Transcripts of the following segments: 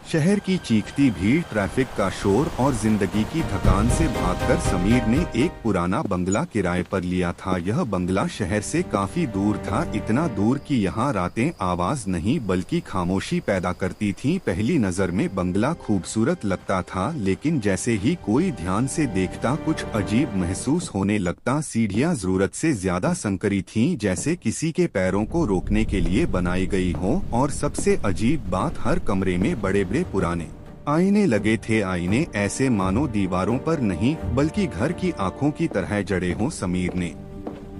शहर की चीखती भीड़, ट्रैफिक का शोर और जिंदगी की थकान से भागकर समीर ने एक पुराना बंगला किराए पर लिया था। यह बंगला शहर से काफी दूर था, इतना दूर कि यहाँ रातें आवाज नहीं बल्कि खामोशी पैदा करती थीं। पहली नजर में बंगला खूबसूरत लगता था, लेकिन जैसे ही कोई ध्यान से देखता कुछ अजीब महसूस होने लगता। सीढ़ियाँ जरूरत से ज्यादा संकरी थीं, जैसे किसी के पैरों को रोकने के लिए बनाई गई हो। और सबसे अजीब बात, हर कमरे में बड़े पुराने आईने लगे थे। आईने ऐसे मानो दीवारों पर नहीं बल्कि घर की आंखों की तरह जड़े हों। समीर ने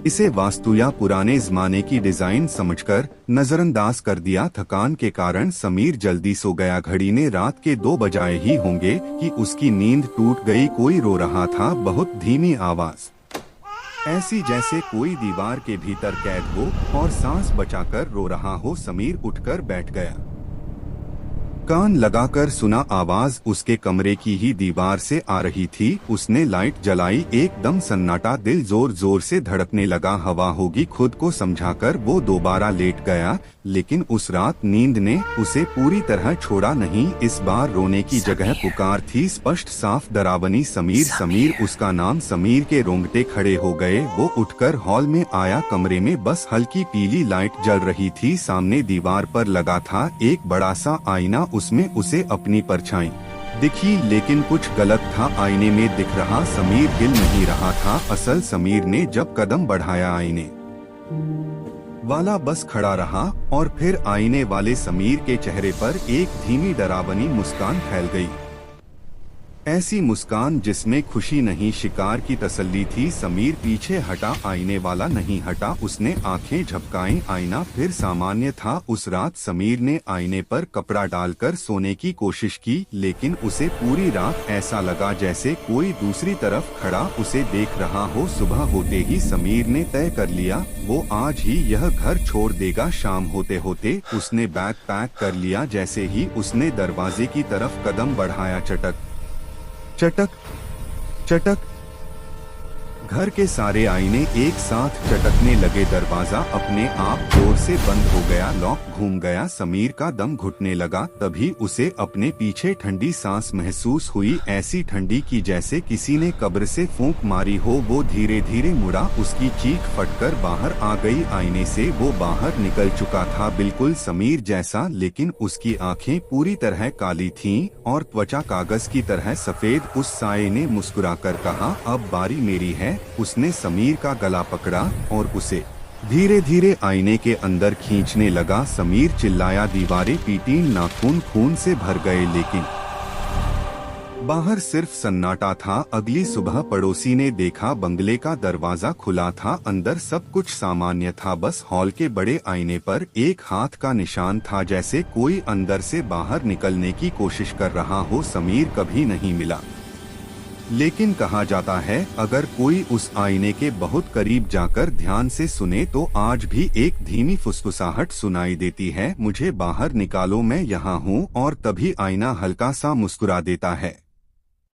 इसे वास्तु या पुराने जमाने की डिजाइन समझकर नजरअंदाज कर दिया। थकान के कारण समीर जल्दी सो गया। घड़ी ने रात के 2 बजाए ही होंगे कि उसकी नींद टूट गई। कोई रो रहा था, बहुत धीमी आवाज, ऐसी जैसे कोई दीवार के भीतर कैद हो और सांस बचाकर रो रहा हो। समीर उठकर बैठ गया, कान लगाकर सुना। आवाज उसके कमरे की ही दीवार से आ रही थी। उसने लाइट जलाई, एकदम सन्नाटा, दिल जोर जोर से धड़कने लगा। हवा होगी, खुद को समझाकर वो दोबारा लेट गया। लेकिन उस रात नींद ने उसे पूरी तरह छोड़ा नहीं। इस बार रोने की जगह पुकार थी, स्पष्ट, साफ, डरावनी। समीर, समीर, उसका नाम। समीर के रोंगटे खड़े हो गए। वो उठकर हॉल में आया। कमरे में बस हल्की पीली लाइट जल रही थी। सामने दीवार पर लगा था एक बड़ा सा आईना, उसमें उसे अपनी परछाई दिखी, लेकिन कुछ गलत था। आईने में दिख रहा समीर हिल नहीं रहा था। असल समीर ने जब कदम बढ़ाया, आईने वाला बस खड़ा रहा और फिर आईने वाले समीर के चेहरे पर एक धीमी डरावनी मुस्कान फैल गई। ऐसी मुस्कान जिसमें खुशी नहीं, शिकार की तसल्ली थी। समीर पीछे हटा, आईने वाला नहीं हटा। उसने आंखें झपकाईं, आईना फिर सामान्य था। उस रात समीर ने आईने पर कपड़ा डालकर सोने की कोशिश की, लेकिन उसे पूरी रात ऐसा लगा जैसे कोई दूसरी तरफ खड़ा उसे देख रहा हो। सुबह होते ही समीर ने तय कर लिया, वो आज ही यह घर छोड़ देगा। शाम होते होते उसने बैग पैक कर लिया। जैसे ही उसने दरवाजे की तरफ कदम बढ़ाया, चटक चटक चटक, घर के सारे आईने एक साथ चटकने लगे। दरवाजा अपने आप जोर से बंद हो गया, लॉक घूम गया। समीर का दम घुटने लगा। तभी उसे अपने पीछे ठंडी सांस महसूस हुई, ऐसी ठंडी की जैसे किसी ने कब्र से फूंक मारी हो। वो धीरे धीरे मुड़ा, उसकी चीख फटकर बाहर आ गई। आईने से वो बाहर निकल चुका था, बिल्कुल समीर जैसा, लेकिन उसकी आंखें पूरी तरह काली थीं और त्वचा कागज की तरह सफेद। उस साये ने मुस्कुराकर कहा, अब बारी मेरी है। उसने समीर का गला पकड़ा और उसे धीरे धीरे आईने के अंदर खींचने लगा। समीर चिल्लाया, दीवारें पीटी, नाखून खून से भर गए, लेकिन बाहर सिर्फ सन्नाटा था। अगली सुबह पड़ोसी ने देखा, बंगले का दरवाजा खुला था। अंदर सब कुछ सामान्य था, बस हॉल के बड़े आईने पर एक हाथ का निशान था, जैसे कोई अंदर से बाहर निकलने की कोशिश कर रहा हो। समीर कभी नहीं मिला, लेकिन कहा जाता है अगर कोई उस आईने के बहुत करीब जाकर ध्यान से सुने तो आज भी एक धीमी फुसफुसाहट सुनाई देती है, मुझे बाहर निकालो, मैं यहाँ हूँ। और तभी आईना हल्का सा मुस्कुरा देता है।